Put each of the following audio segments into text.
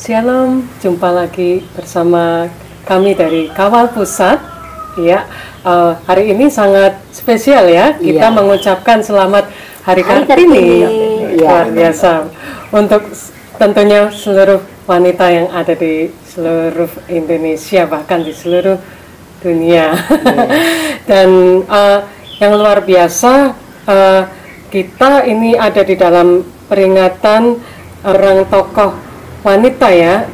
Shalom, jumpa lagi bersama kami dari Kawal Pusat. Ya, hari ini sangat spesial ya. Kita mengucapkan selamat Hari Kartini. Luar biasa. Untuk tentunya seluruh wanita yang ada di seluruh Indonesia, bahkan di seluruh dunia. Dan yang luar biasa, kita ini ada di dalam peringatan orang tokoh wanita ya,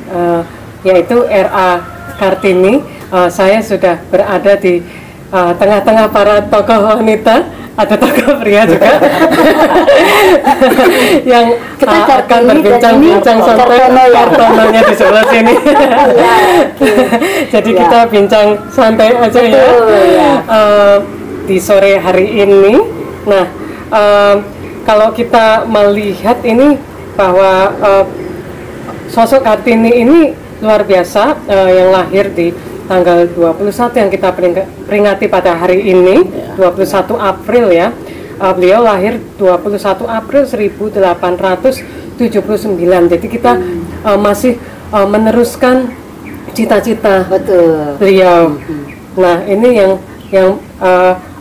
yaitu R.A. Kartini. Saya sudah berada di tengah-tengah para tokoh wanita, ada tokoh pria juga yang akan berbincang-bincang sampai Kartononya di sebelah sini. Jadi kita bincang santai aja ya di sore hari ini. Nah, kalau kita melihat ini bahwa sosok Kartini ini luar biasa, yang lahir di tanggal 21 yang kita peringati pada hari ini, 21 April ya. Beliau lahir 21 April 1879. Jadi kita masih meneruskan cita-cita beliau. Nah, ini yang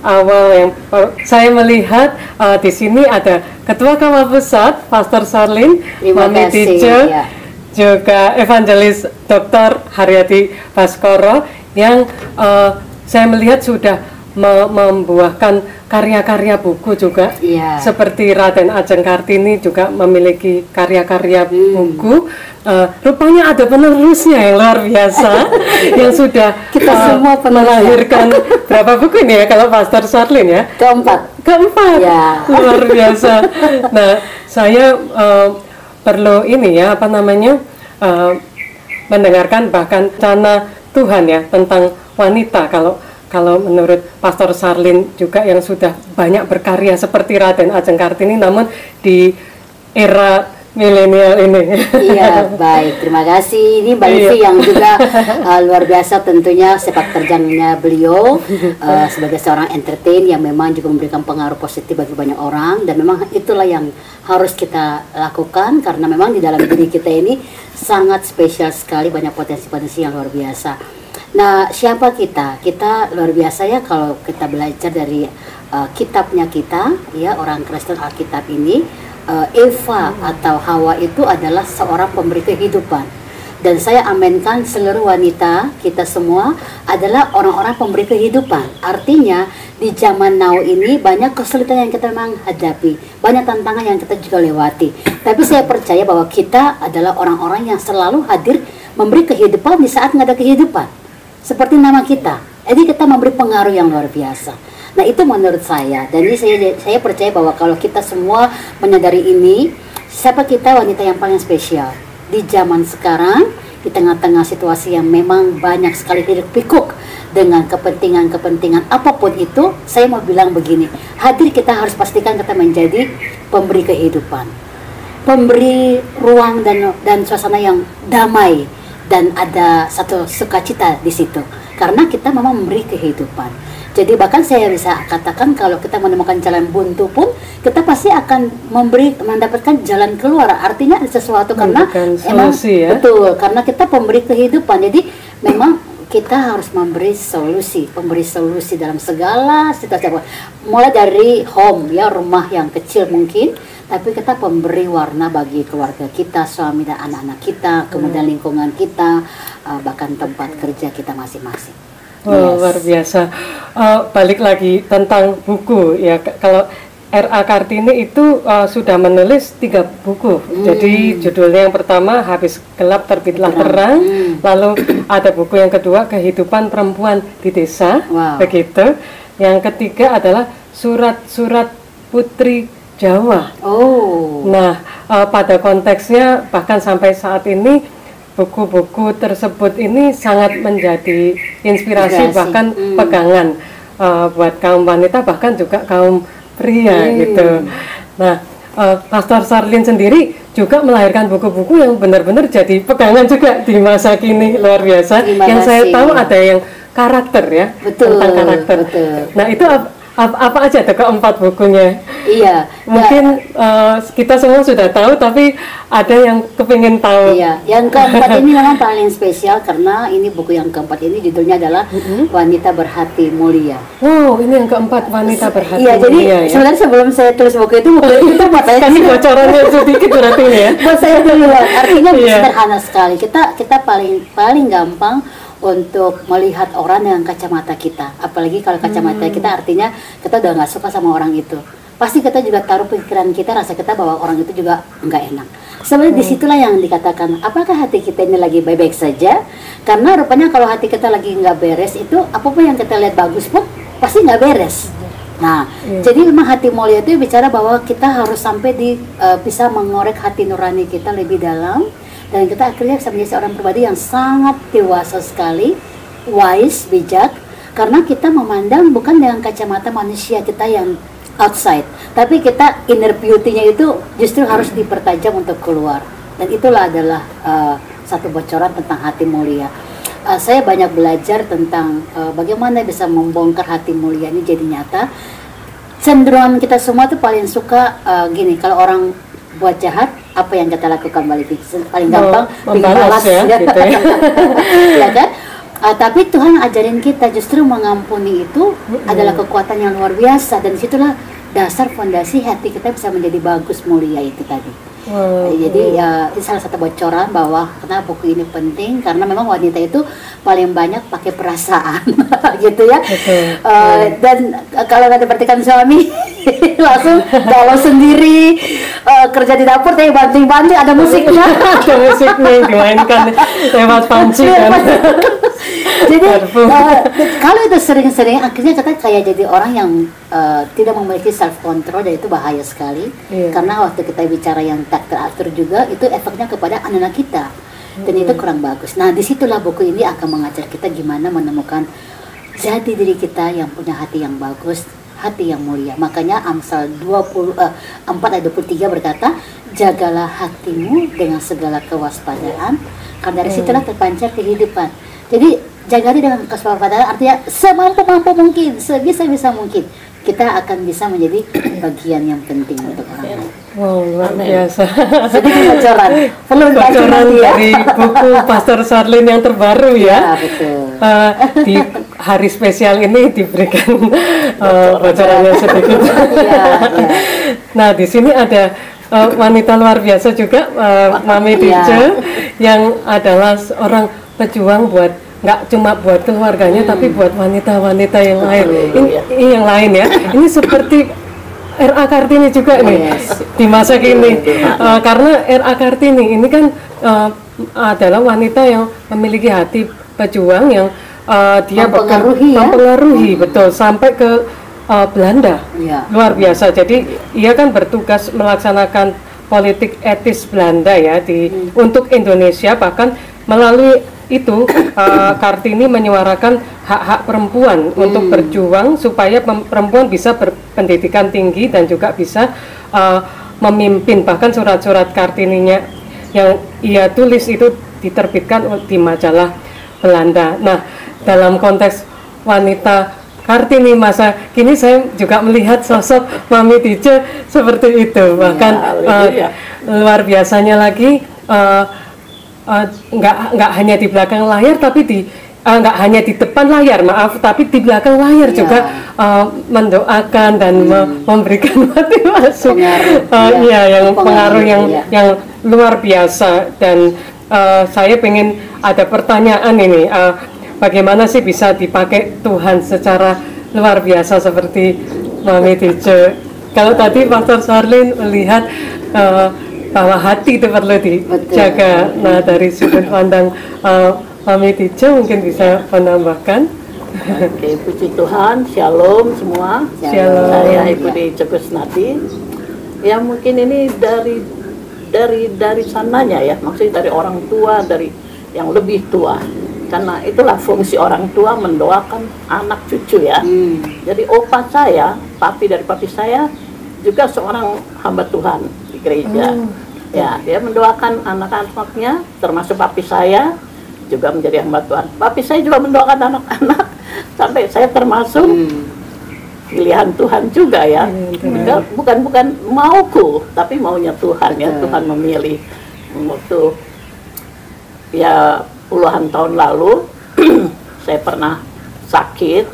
awal yang saya melihat di sini ada Ketua Kawal Pusat, Pastor Sarlin, Mami Tijo, juga Evangelis Dr. Haryati Baskoro yang saya melihat sudah membuahkan karya-karya buku juga, seperti Raden Ajeng Kartini juga memiliki karya-karya buku. Rupanya ada penerusnya yang luar biasa yang sudah kita semua melahirkan berapa buku ini ya kalau Pastor Sarlin ya? Keempat ya. Luar biasa. Nah, saya perlu ini ya, mendengarkan bahkan rencana Tuhan ya tentang wanita. Kalau menurut Pastor Sarlin juga yang sudah banyak berkarya seperti Raden Ajeng Kartini, namun di era milenial ini. Iya, baik, terima kasih. Ini Mbak Livi yang juga luar biasa tentunya sepak terjangnya beliau sebagai seorang entertain yang memang juga memberikan pengaruh positif bagi banyak orang, dan memang itulah yang harus kita lakukan karena memang di dalam diri kita ini sangat spesial sekali, banyak potensi-potensi yang luar biasa. Nah, siapa kita? Kita luar biasa ya kalau kita belajar dari kitabnya kita ya, orang Kristen Alkitab ini. Eva atau Hawa itu adalah seorang pemberi kehidupan, dan saya amenkan seluruh wanita kita semua adalah orang-orang pemberi kehidupan. Artinya di zaman now ini banyak kesulitan yang kita memang hadapi, banyak tantangan yang kita juga lewati, tapi saya percaya bahwa kita adalah orang-orang yang selalu hadir memberi kehidupan di saat nggak ada kehidupan, seperti nama kita. Jadi kita memberi pengaruh yang luar biasa. Nah, itu menurut saya, dan ini saya percaya bahwa kalau kita semua menyadari ini, siapa kita wanita yang paling spesial di zaman sekarang, di tengah-tengah situasi yang memang banyak sekali hiruk pikuk dengan kepentingan apapun itu. Saya mau bilang begini, hadir kita harus pastikan kita menjadi pemberi kehidupan, pemberi ruang dan suasana yang damai, dan ada satu sukacita di situ karena kita memang memberi kehidupan. Jadi bahkan saya bisa katakan kalau kita menemukan jalan buntu pun kita pasti akan mendapatkan jalan keluar. Artinya ada sesuatu karena emang betul, karena kita pemberi kehidupan. Jadi memang kita harus memberi solusi dalam segala situasi. Mulai dari home ya, rumah yang kecil mungkin, tapi kita pemberi warna bagi keluarga kita, suami dan anak-anak kita, kemudian lingkungan kita, bahkan tempat kerja kita masing-masing. Luar biasa. Balik lagi tentang buku ya, kalau R.A. Kartini itu sudah menulis 3 buku. Jadi judulnya yang pertama Habis Gelap Terbitlah Terang, lalu ada buku yang kedua Kehidupan Perempuan di Desa, begitu. Yang ketiga adalah Surat-surat Putri Jawa. Nah, pada konteksnya bahkan sampai saat ini buku-buku tersebut ini sangat menjadi inspirasi bahkan pegangan buat kaum wanita, bahkan juga kaum pria gitu. Nah, Pastor Sarlin sendiri juga melahirkan buku-buku yang benar-benar jadi pegangan juga di masa kini, luar biasa. Yang saya tahu ada yang karakter ya, tentang karakter. Nah, itu Apa aja tuh keempat bukunya? Iya. Mungkin kita semua sudah tahu, tapi ada yang kepingin tahu. Iya, yang keempat ini memang paling spesial karena ini buku yang keempat ini judulnya adalah Wanita Berhati Mulia. Wow, ini yang keempat, Wanita Berhati Iya, Mulia. jadi ya? sebenarnya sebelum saya tulis buku itu buat saya Kasih bocorannya sedikit berarti ini ya. buat saya dulu. Artinya Iya. sederhana sekali. Kita paling gampang untuk melihat orang dengan kacamata kita, apalagi kalau kacamata kita artinya kita udah nggak suka sama orang itu, pasti kita juga taruh pikiran kita, rasa kita bahwa orang itu juga nggak enak. Sebenarnya disitulah yang dikatakan apakah hati kita ini lagi baik-baik saja, karena rupanya kalau hati kita lagi nggak beres itu apapun yang kita lihat bagus pun pasti nggak beres. Nah, jadi memang hati mulia itu bicara bahwa kita harus sampai bisa mengorek hati nurani kita lebih dalam, dan kita akhirnya bisa menjadi seorang pribadi yang sangat dewasa sekali, wise, bijak, karena kita memandang bukan dengan kacamata manusia kita yang outside, tapi kita inner beauty-nya itu justru harus dipertajam untuk keluar. Dan itulah adalah satu bocoran tentang hati mulia. Saya banyak belajar tentang bagaimana bisa membongkar hati mulia ini jadi nyata. Cenderungan kita semua tuh paling suka gini, kalau orang buat jahat, apa yang kita lakukan balik? Paling gampang membalas ya, gitu ya. Ya kan? Tapi Tuhan ajarin kita justru mengampuni itu adalah kekuatan yang luar biasa, dan disitulah dasar fondasi hati kita bisa menjadi bagus, mulia itu tadi. Jadi ini salah satu bocoran bahwa kenapa buku ini penting, karena memang wanita itu paling banyak pakai perasaan gitu ya. Dan kalau nggak diperhatikan suami langsung galau sendiri, kerja di dapur tapi banting-banting ada musiknya. Ada musiknya yang dimainkan lewat panci kan. Jadi kalau itu sering-sering akhirnya kita kayak jadi orang yang tidak memiliki self control, dan itu bahaya sekali. Karena waktu kita bicara yang tak teratur juga itu efeknya kepada anak-anak kita, dan itu kurang bagus. Nah, disitulah buku ini akan mengajar kita gimana menemukan jati diri kita yang punya hati yang bagus, hati yang mulia. Makanya Amsal 4 ayat 23 berkata, jagalah hatimu dengan segala kewaspadaan, karena dari situlah terpancar kehidupan. Jadi jaga hati dengan kewaspadaan artinya semampu-mampu mungkin, sebisa-bisa mungkin kita akan bisa menjadi bagian yang penting untuk orang lain. Wow, luar biasa. Sedikit bocoran, perlu bocoran ya. dari buku Pastor Charlene yang terbaru ya. Betul. Di hari spesial ini diberikan bocorannya sedikit. Nah, di sini ada wanita luar biasa juga, Mami Tice, yang adalah seorang pejuang buat nggak cuma buat keluarganya, tapi buat wanita-wanita yang lain. Ini yang lain ya. Ini seperti R.A. Kartini juga nih di masa kini. Karena R.A. Kartini ini kan adalah wanita yang memiliki hati pejuang yang dia mempengaruhi betul sampai ke Belanda. Luar biasa. Jadi ia kan bertugas melaksanakan politik etis Belanda ya untuk Indonesia, bahkan melalui itu Kartini menyuarakan hak-hak perempuan untuk berjuang supaya perempuan bisa berpendidikan tinggi dan juga bisa memimpin. Bahkan surat-surat Kartininya yang ia tulis itu diterbitkan di majalah Belanda. Nah, dalam konteks wanita Kartini masa kini saya juga melihat sosok Mami Tice seperti itu. Bahkan luar biasanya lagi, nggak hanya di belakang layar, tapi nggak hanya di depan layar, maaf, tapi di belakang layar juga mendoakan dan memberikan motivasi, yang pengaruh yang luar biasa. Dan saya pengen ada pertanyaan ini, bagaimana sih bisa dipakai Tuhan secara luar biasa seperti Mami Tice? Kalau tadi Pastor Charlene melihat bahwa hati itu perlu dijaga. Nah, dari sudut pandang Mami Tice mungkin bisa menambahkan. Oke, puji Tuhan, shalom semua. Shalom. Saya Ibu Tice Kusnati. Ya, mungkin ini dari sananya ya, maksudnya dari orang tua, dari yang lebih tua. Karena itulah fungsi orang tua mendoakan anak cucu ya. Jadi opa saya, papi dari papi saya juga seorang hamba Tuhan di gereja. Ya, dia mendoakan anak-anaknya, termasuk papi saya juga menjadi hamba Tuhan. Papi saya juga mendoakan anak-anak sampai saya termasuk pilihan Tuhan juga ya. Bukan mauku, tapi maunya Tuhan ya. Tuhan memilih. Waktu ya puluhan tahun lalu saya pernah sakit,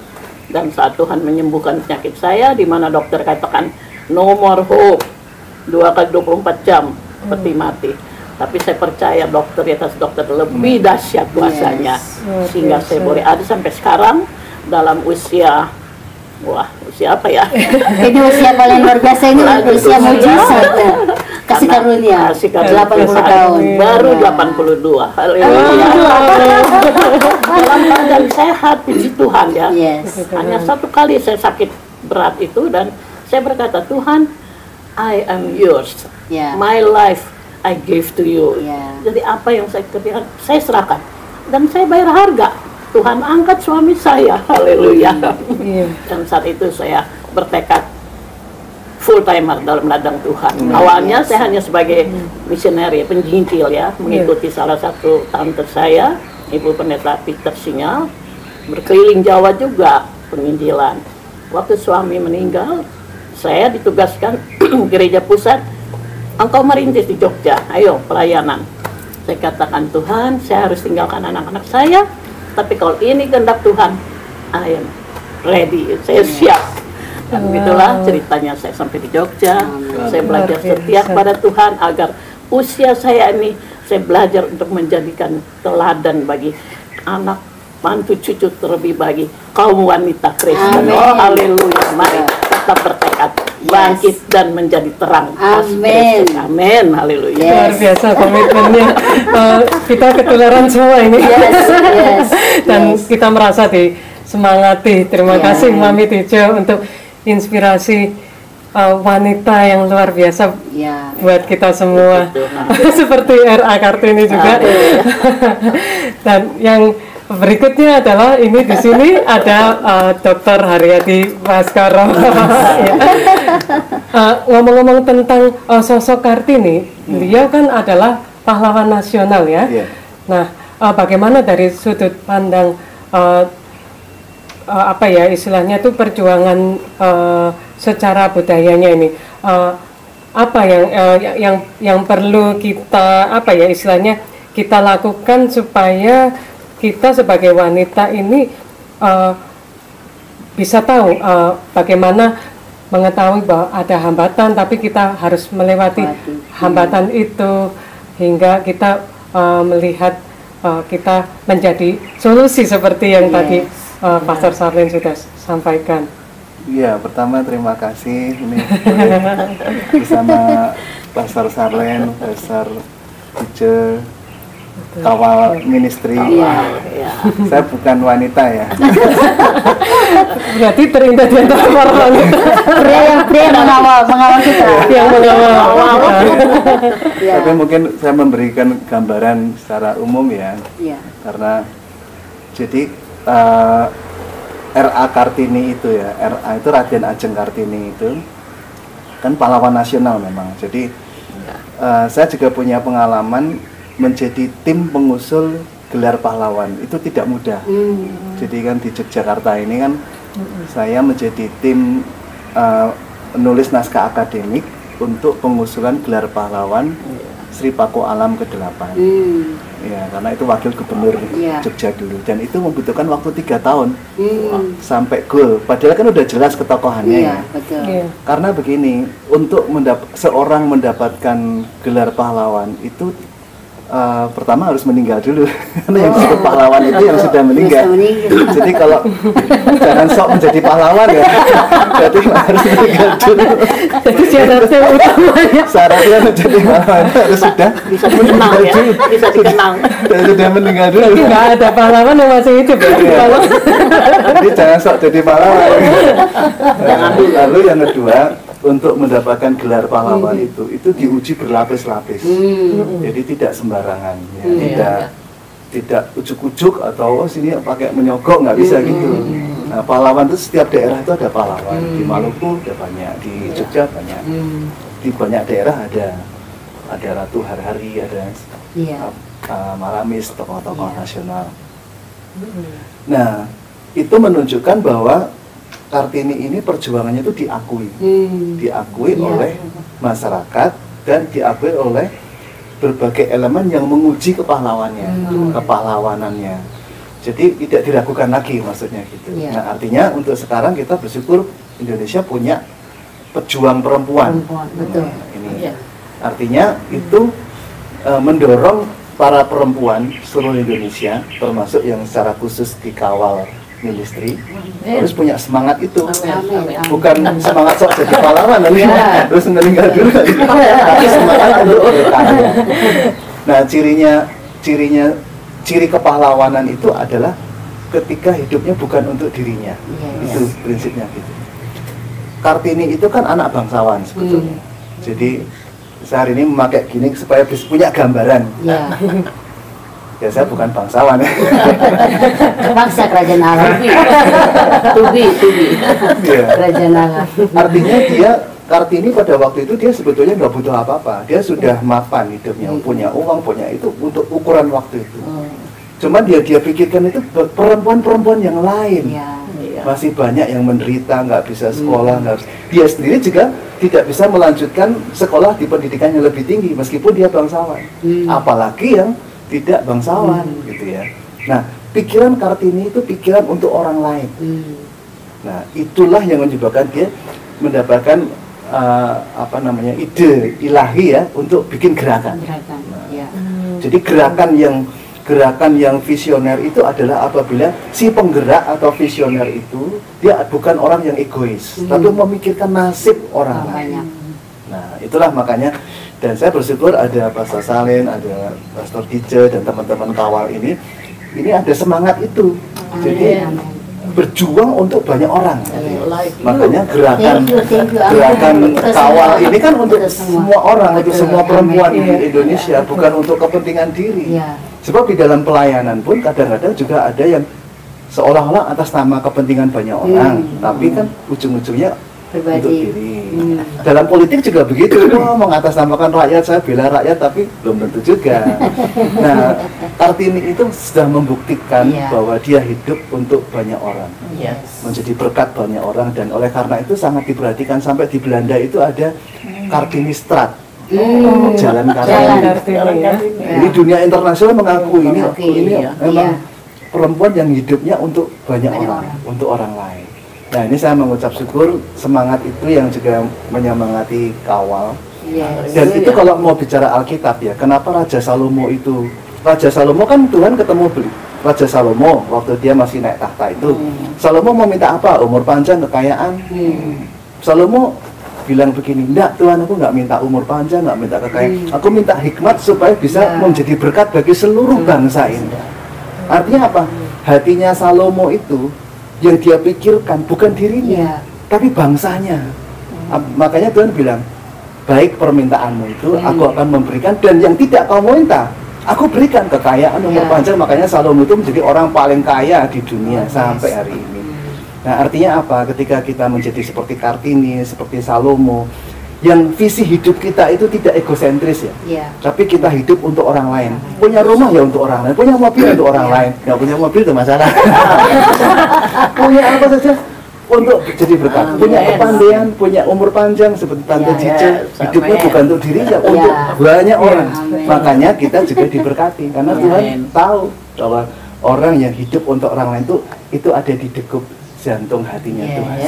dan saat Tuhan menyembuhkan penyakit saya, di mana dokter katakan no more hope, 2 kali 24 jam peti mati. Tapi saya percaya dokter di atas dokter lebih dahsyat kuasanya, sehingga saya boleh ada sampai sekarang dalam usia, usia apa ya? Ini usia paling luar biasa, ini usia mujizat. Kasih karunia, 80 tahun. Baru 82. Haleluya. Dalam keadaan sehat, puji Tuhan ya. Hanya 1 kali saya sakit berat itu, dan saya berkata, Tuhan, I am yours. My life I gave to you. Jadi apa yang saya kerjakan, saya serahkan. Dan saya bayar harga. Tuhan angkat suami saya. Haleluya. Dan saat itu saya bertekad full timer dalam ladang Tuhan. Awalnya saya hanya sebagai misioneri, penginjil ya, mengikuti salah satu tante saya, Ibu Pendeta Peter Sinyal, berkeliling Jawa juga penginjilan. Waktu suami meninggal, saya ditugaskan gereja pusat, engkau merintis di Jogja, ayo pelayanan. Saya katakan, Tuhan, saya harus tinggalkan anak-anak saya, tapi kalau ini kehendak Tuhan, I am ready, saya siap. Dan itulah ceritanya saya sampai di Jogja. Saya belajar setia kepada Tuhan agar usia saya ini, saya belajar untuk menjadikan teladan bagi anak, mantu, cucu, terlebih bagi kaum wanita Kristen. Oh, haleluya. Mari tetap bertekad, bangkit dan menjadi terang. Amin. Amin. Haleluya. Luar biasa komitmennya. Kita ketularan semua ini. Dan kita merasa disemangati. Terima kasih Mami Tijo untuk inspirasi wanita yang luar biasa buat kita semua. Seperti R.A. Kartini juga. Dan yang berikutnya adalah ini di sini ada Dr. Haryati Baskoro. Ngomong-ngomong tentang sosok Kartini, beliau kan adalah pahlawan nasional ya. Nah, bagaimana dari sudut pandang apa ya istilahnya tuh perjuangan secara budayanya ini, apa yang perlu kita apa ya istilahnya kita lakukan supaya kita sebagai wanita ini bisa tahu bagaimana mengetahui bahwa ada hambatan, tapi kita harus melewati hambatan itu hingga kita melihat kita menjadi solusi seperti yang tadi Pastor Sarlen sudah sampaikan. Iya, pertama terima kasih ini bersama Pastor Sarlen, Pastor Tijo, kawal ministry. Saya bukan wanita ya. Berarti terindah di antara para wanita. Pria mengawal kita. Yang mengawal. Tapi mungkin saya memberikan gambaran secara umum ya. Karena jadi R.A. Kartini itu ya, R.A. itu Raden Ajeng Kartini itu kan pahlawan nasional memang. Jadi saya juga punya pengalaman menjadi tim pengusul gelar pahlawan, itu tidak mudah. Jadi kan di Yogyakarta ini kan saya menjadi tim menulis naskah akademik untuk pengusulan gelar pahlawan Sri Paku Alam ke-8. Ya, karena itu wakil gubernur Jogja dulu, dan itu membutuhkan waktu 3 tahun sampai goal. Padahal kan udah jelas ketokohannya ya. Karena begini, untuk seorang mendapatkan gelar pahlawan itu pertama harus meninggal dulu. Karena yang disebut pahlawan itu yang sudah meninggal. Jadi kalau jangan sok menjadi pahlawan ya, berarti harus meninggal dulu. Jadi syaratnya utamanya. Syaratnya menjadi pahlawan harus sudah bisa dikenang ya, bisa dikenang. Dan sudah meninggal dulu. Jadi nggak ada pahlawan yang masih hidup ya. Jadi jangan sok jadi pahlawan. Lalu yang kedua, untuk mendapatkan gelar pahlawan itu diuji berlapis-lapis. Jadi tidak sembarangan ya. Tidak ujuk-ujuk atau sini pakai menyogok, nggak bisa gitu. Nah, pahlawan itu setiap daerah itu ada pahlawan. Di Maluku ada banyak, di Jogja banyak, di banyak daerah ada Ratu Harhari, ada Maramis, tokoh-tokoh nasional. Nah, itu menunjukkan bahwa Kartini ini perjuangannya itu diakui, diakui Iya. oleh masyarakat dan diakui oleh berbagai elemen yang menguji kepahlawanannya. Jadi tidak diragukan lagi maksudnya gitu. Iya. Nah artinya untuk sekarang kita bersyukur Indonesia punya pejuang perempuan. Betul. Ini artinya itu mendorong para perempuan seluruh Indonesia, termasuk yang secara khusus dikawal ministry, harus punya semangat itu. Amin. Bukan semangat sok jadi pahlawan nanti terus meninggal dulu, tapi semangat untuk berkarya. Nah ciri kepahlawanan itu adalah ketika hidupnya bukan untuk dirinya. Itu prinsipnya gitu. Kartini itu kan anak bangsawan sebetulnya. Jadi saya hari ini memakai gini supaya bisa punya gambaran. Ya saya bukan bangsawan. Bangsa kerajaan Allah. Tubi. Iya. Kerajaan Allah. Artinya dia Kartini pada waktu itu dia sebetulnya nggak butuh apa-apa. Dia sudah mapan hidupnya, punya uang, punya itu untuk ukuran waktu itu. Cuman dia pikirkan itu perempuan-perempuan yang lain. Masih banyak yang menderita, nggak bisa sekolah, dia sendiri juga tidak bisa melanjutkan sekolah di pendidikan yang lebih tinggi meskipun dia bangsawan. Apalagi yang tidak bangsawan gitu ya. Nah, pikiran Kartini itu pikiran untuk orang lain. Nah, itulah yang menyebabkan dia mendapatkan ide ilahi ya untuk bikin gerakan. Jadi gerakan yang visioner itu adalah apabila si penggerak atau visioner itu dia bukan orang yang egois, tapi memikirkan nasib orang lain. Nah, itulah makanya, dan saya bersyukur ada Pastor Salin, ada Pastor Dije dan teman-teman kawal ini ada semangat itu. Jadi berjuang untuk banyak orang. Makanya gerakan kawal ini kan untuk semua orang, untuk semua perempuan di Indonesia, bukan untuk kepentingan diri. Sebab di dalam pelayanan pun kadang-kadang juga ada yang seolah-olah atas nama kepentingan banyak orang, tapi kan ujung-ujungnya untuk diri. Dalam politik juga begitu, mengatasnamakan rakyat, saya bela rakyat, tapi belum tentu juga. Nah, Kartini itu sudah membuktikan bahwa dia hidup untuk banyak orang, menjadi berkat banyak orang, dan oleh karena itu sangat diperhatikan. Sampai di Belanda itu ada Kartini Straat. Jalan Kartini. Jadi dunia internasional mengakui ini memang perempuan yang hidupnya untuk banyak orang, untuk orang lain. Nah, ini saya mengucap syukur, semangat itu yang juga menyemangati kawal. Dan itu kalau mau bicara Alkitab ya, kenapa Raja Salomo itu? Raja Salomo kan Tuhan ketemu Raja Salomo waktu dia masih naik tahta itu. Salomo mau minta apa? Umur panjang, kekayaan. Salomo bilang begini, enggak Tuhan, aku nggak minta umur panjang, nggak minta kekayaan, aku minta hikmat supaya bisa menjadi berkat bagi seluruh bangsa ini. Artinya apa? Hatinya Salomo itu yang dia pikirkan bukan dirinya, tapi bangsanya. Makanya Tuhan bilang, baik permintaanmu itu aku akan memberikan, dan yang tidak kau minta aku berikan, kekayaan, umur panjang. Makanya Salomo itu menjadi orang paling kaya di dunia sampai hari ini. Nah, artinya apa? Ketika kita menjadi seperti Kartini, seperti Salomo, yang visi hidup kita itu tidak egosentris ya, tapi kita hidup untuk orang lain. Punya rumah ya untuk orang lain, punya mobil untuk orang lain. Nggak punya mobil itu masalah. Punya apa saja untuk jadi berkat. Punya kepandaian, punya umur panjang seperti Tante Cice, hidupnya bukan untuk dirinya, untuk banyak orang. Makanya kita juga diberkati karena Tuhan tahu bahwa orang yang hidup untuk orang lain itu ada di degup jantung hatinya Tuhan.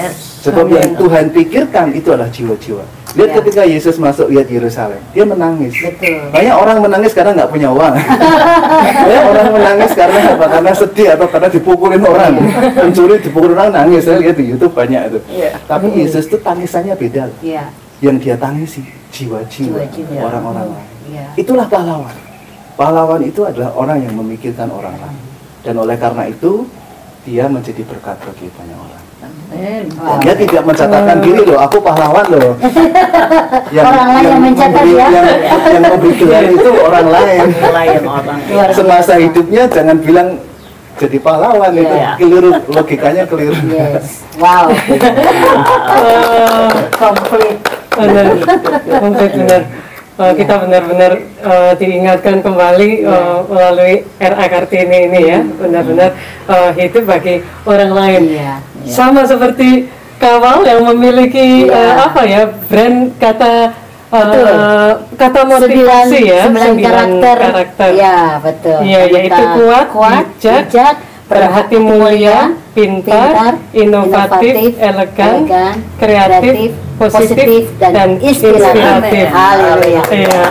Sebab yang Tuhan pikirkan itu adalah jiwa-jiwa. Lihat ketika Yesus masuk lihat Yerusalem, dia menangis. Banyak orang menangis karena nggak punya uang. Banyak orang menangis karena sedih atau karena dipukulin orang. Pencuri dipukulin orang nangis. Saya lihat di YouTube banyak itu. Tapi Yesus itu tangisannya beda. Yang dia tangisi jiwa-jiwa orang-orang lain. Itulah pahlawan. Pahlawan itu adalah orang yang memikirkan orang lain. Dan oleh karena itu dia menjadi berkat bagi banyak orang. Dia tidak mencatatkan diri loh, aku pahlawan loh. Orang lain yang mencatat ya. Yang memberi gelar itu orang lain. Semasa hidupnya jangan bilang jadi pahlawan, itu keliru, logikanya keliru. Wow. Komplit benar. Kita benar-benar diingatkan kembali melalui RA Kartini ini ya, benar-benar hidup bagi orang lain. sama seperti Kawal yang memiliki apa ya, brand kata kata motivasi ya, 9 karakter. Ya, betul. Iya, yaitu kuat, bijak, berhati mulia, pintar, inovatif, elegan, kreatif, positif, dan inspiratif. Haleluya. Iya.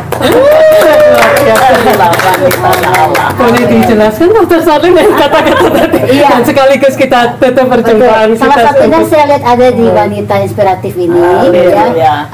Boleh dijelaskan Dr. Salim yang kata-kata tadi? Iya. Dan sekaligus kita tutup perjumpaan kita. Salah satunya saya lihat ada di wanita inspiratif ini, ya.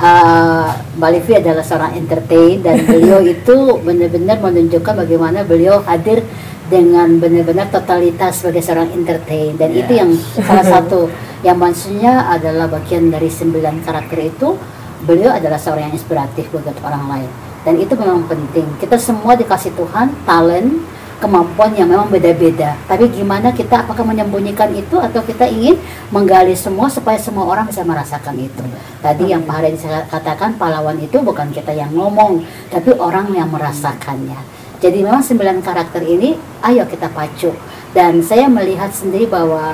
Mbak Livi adalah seorang entertain dan beliau itu benar-benar menunjukkan bagaimana beliau hadir dengan benar-benar totalitas sebagai seorang entertain, dan itu yang salah satu yang maksudnya adalah bagian dari 9 karakter itu. Beliau adalah seorang yang inspiratif buat orang lain, dan itu memang penting. Kita semua dikasih Tuhan talent, kemampuan yang memang beda-beda, tapi gimana kita, apakah menyembunyikan itu atau kita ingin menggali semua supaya semua orang bisa merasakan itu. Tadi yang Pak Haryadi katakan, pahlawan itu bukan kita yang ngomong, tapi orang yang merasakannya. Jadi memang 9 karakter ini ayo kita pacu. Dan saya melihat sendiri bahwa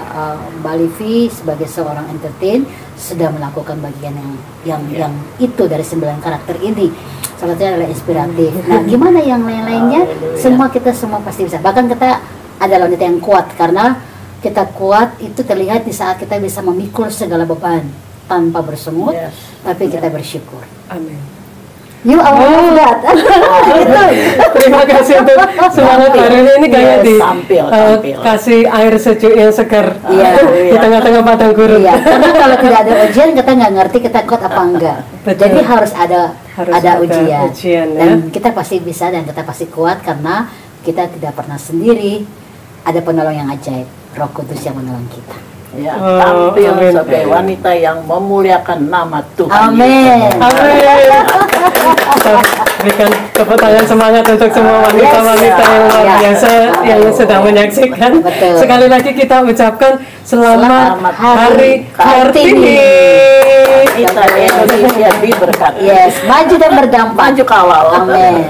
Mbak Livi sebagai seorang entertain sudah melakukan bagian yang itu dari 9 karakter ini. Salah satunya adalah inspiratif. Nah, gimana yang lain-lainnya? Kita semua pasti bisa. Bahkan kita adalah wanita yang kuat, karena kita kuat itu terlihat di saat kita bisa memikul segala beban tanpa bersungut, tapi kita bersyukur. Amin. You are that. Terima kasih untuk semangat hari ini kayak kasih air sejuk yang segar di tengah-tengah padang gurun. Karena kalau tidak ada ujian kita nggak ngerti kita kuat apa enggak. Jadi harus ada ujian dan kita pasti bisa dan kita pasti kuat karena kita tidak pernah sendiri. Ada penolong yang ajaib, Roh Kudus yang menolong kita. Ya, tampil sebagai wanita yang memuliakan nama Tuhan. Amin. Kita berikan tepuk tangan semangat untuk semua wanita-wanita yang luar biasa yang sedang menyaksikan. Sekali lagi kita ucapkan selamat Hari Kartini. Kita Indonesia diberkati. Yes, maju dan berdampak. Maju kawal. Amin.